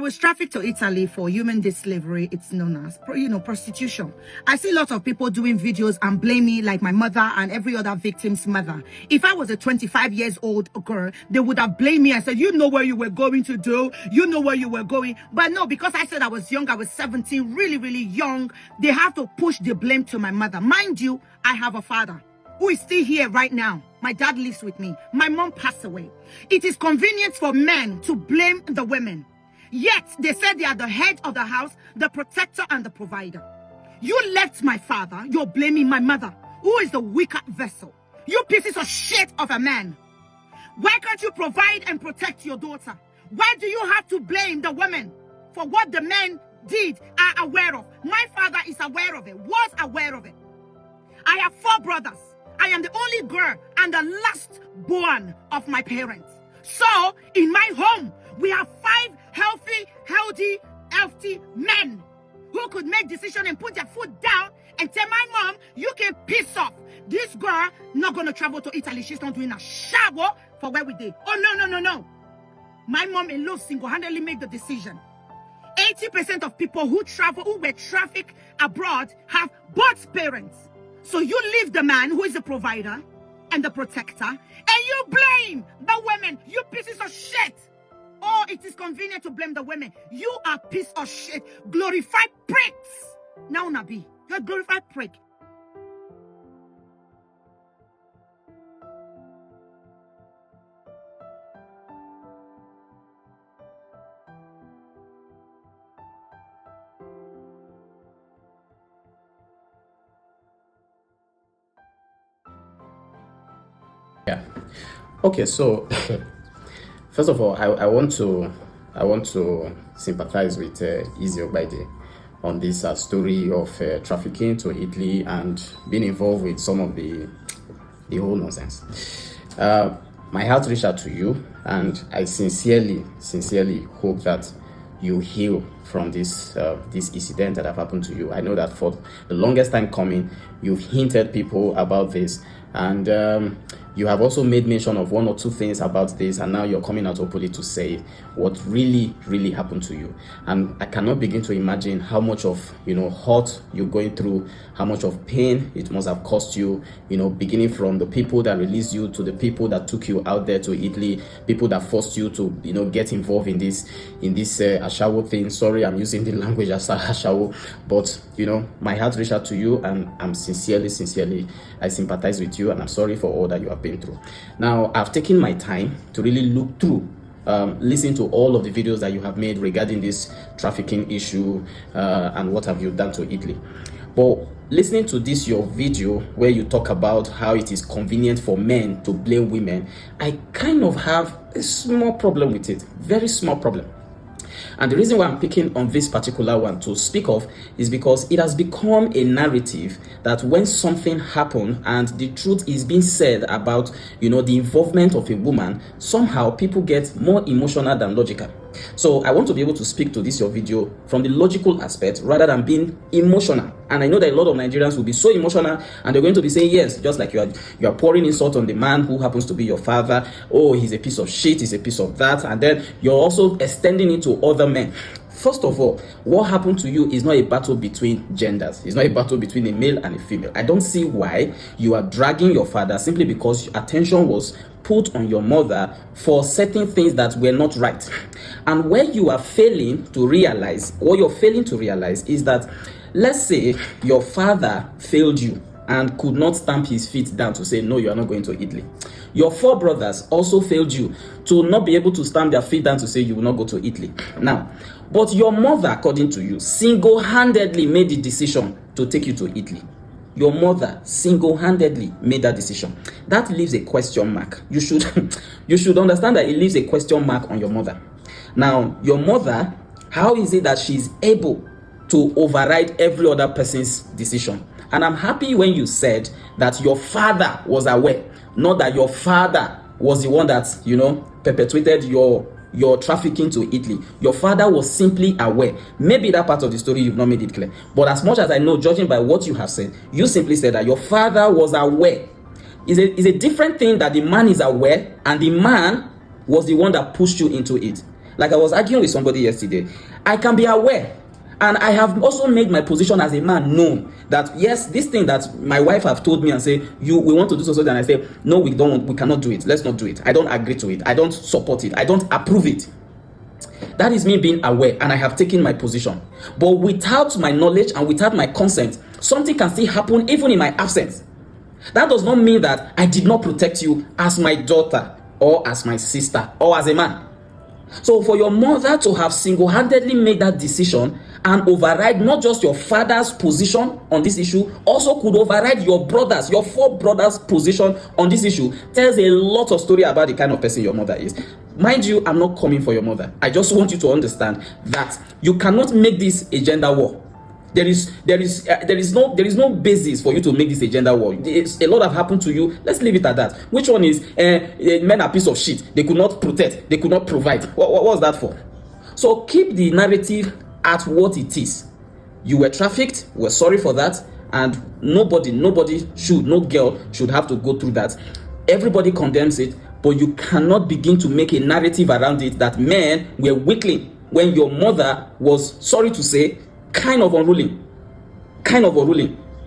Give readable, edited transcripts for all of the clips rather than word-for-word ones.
was trafficked to Italy for human slavery. It's known as, prostitution. I see lots of people doing videos and blame me like my mother and every other victim's mother. If I was a 25 years old girl, they would have blamed me and said, you know what you were going to do. You know where you were going. But no, because I said I was young, I was 17, really, really young. They have to push the blame to my mother. Mind you, I have a father who is still here right now. My dad lives with me. My mom passed away. It is convenient for men to blame the women. Yet, they said they are the head of the house, the protector and the provider. You left my father, you're blaming my mother, who is the weaker vessel. You pieces of shit of a man. Why can't you provide and protect your daughter? Why do you have to blame the women for what the men did, are aware of? My father is aware of it, was aware of it. I have 4 brothers. I am the only girl and the last born of my parents. So, in my home, we have 5 healthy men who could make decisions and put their foot down and tell my mom, you can piss off. This girl not going to travel to Italy. She's not doing a shower for where we did. Oh, no. My mom alone single-handedly made the decision. 80% of people who were trafficked abroad have both parents. So you leave the man who is the provider and the protector, and you blame the women, you pieces of shit. Oh, it is convenient to blame the women. You are a piece of shit. Glorified pricks. Now, Nabi, you're a glorified prick. Yeah. Okay, so first of all, I want to sympathize with Izzy ogbeide on this story of trafficking to Italy and being involved with some of the whole nonsense. My heart reached out to you, and I sincerely hope that you heal from this incident that have happened to you. I know that for the longest time coming, you've hinted people about this, and you have also made mention of 1 or 2 things about this, and now you're coming out openly to say what really happened to you. And I cannot begin to imagine how much of hurt you're going through, how much of pain it must have cost you, beginning from the people that released you to the people that took you out there to Italy, people that forced you to get involved in this ashawo thing. Sorry, I'm using the language as ashawo, but my heart reached out to you, and I'm sincerely I sympathize with you, and I'm sorry for all that you have been through. Now, I've taken my time to really look through, listen to all of the videos that you have made regarding this trafficking issue and what have you done to Italy. But listening to this your video where you talk about how it is convenient for men to blame women, I kind of have a small problem with it, very small problem. And the reason why I'm picking on this particular one to speak of is because it has become a narrative that when something happened and the truth is being said about, the involvement of a woman, somehow people get more emotional than logical. So I want to be able to speak to this your video from the logical aspect rather than being emotional. And I know that a lot of Nigerians will be so emotional and they're going to be saying, yes, just like you are pouring insult on the man who happens to be your father. Oh, he's a piece of shit, he's a piece of that. And then you're also extending it to other men. First of all, what happened to you is not a battle between genders. It's not a battle between a male and a female. I don't see why you are dragging your father simply because attention was put on your mother for certain things that were not right. And where you are failing to realize, what you're failing to realize is that, let's say your father failed you and could not stamp his feet down to say, no, you are not going to Italy. Your 4 brothers also failed you to not be able to stamp their feet down to say you will not go to Italy. Now, but your mother, according to you, single-handedly made the decision to take you to Italy. Your mother single-handedly made that decision. That leaves a question mark. You should understand that it leaves a question mark on your mother. Now, your mother, how is it that she's able to override every other person's decision? And I'm happy when you said that your father was aware, not that your father was the one that, perpetuated your trafficking to Italy. Your father was simply aware. Maybe that part of the story you've not made it clear. But as much as I know, judging by what you have said, you simply said that your father was aware. It's a different thing that the man is aware and the man was the one that pushed you into it. like I was arguing with somebody yesterday, I can be aware, and I have also made my position as a man known that yes, this thing that my wife have told me and say we want to do so, and I say no, we cannot do it. Let's not do it. I don't agree to it. I don't support it. I don't approve it. That is me being aware, and I have taken my position. But without my knowledge and without my consent, something can still happen even in my absence. That does not mean that I did not protect you as my daughter or as my sister or as a man. So for your mother to have single-handedly made that decision and override not just your father's position on this issue, also could override your brothers, your 4 brothers' position on this issue, tells a lot of story about the kind of person your mother is. Mind you, I'm not coming for your mother. I just want you to understand that you cannot make this a gender war. There is no basis for you to make this a gender war. A lot have happened to you. Let's leave it at that. Which one is men are piece of shit? They could not protect. They could not provide. What was that for? So keep the narrative at what it is. You were trafficked. We're sorry for that. And no girl should have to go through that. Everybody condemns it, but you cannot begin to make a narrative around it that men were weakling when your mother was, sorry to say, kind of unruly.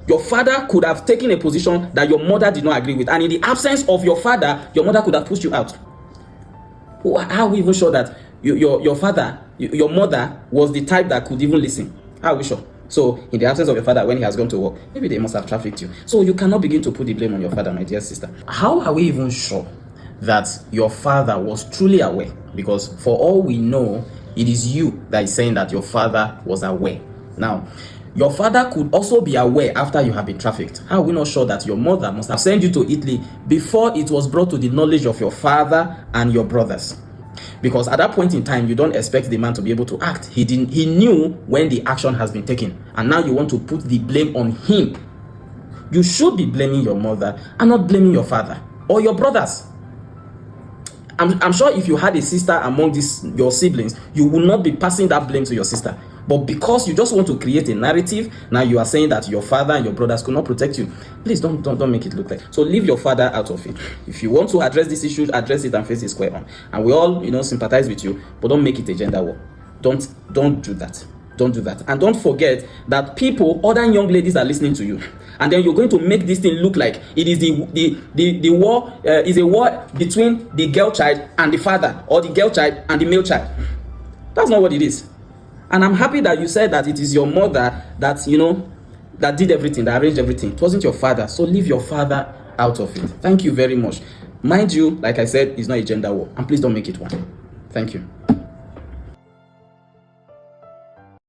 Your father could have taken a position that your mother did not agree with, and in the absence of your father, your mother could have pushed you out. How are we even sure that your mother was the type that could even listen? How are we sure? So in the absence of your father, when he has gone to work, maybe they must have trafficked you. So you cannot begin to put the blame on your father, my dear sister. How are we even sure that your father was truly aware? Because for all we know, it is you that is saying that your father was aware. Now, your father could also be aware after you have been trafficked. How are we not sure that your mother must have sent you to Italy before it was brought to the knowledge of your father and your brothers? Because at that point in time, you don't expect the man to be able to act. He knew when the action has been taken, and now you want to put the blame on him. You should be blaming your mother and not blaming your father or your brothers. I'm sure if you had a sister among your siblings, you will not be passing that blame to your sister. But because you just want to create a narrative, now you are saying that your father and your brothers could not protect you. Please don't make it look like. So leave your father out of it. If you want to address this issue, address it and face it square on. And we all, sympathize with you, but don't make it a gender war. Don't do that. Don't do that. And don't forget that other young ladies are listening to you. And then you're going to make this thing look like it is the war is a war between the girl child and the father, or the girl child and the male child. That's not what it is. And I'm happy that you said that it is your mother that, that did everything, that arranged everything. It wasn't your father. So leave your father out of it. Thank you very much. Mind you, like I said, it's not a gender war. And please don't make it one. Thank you.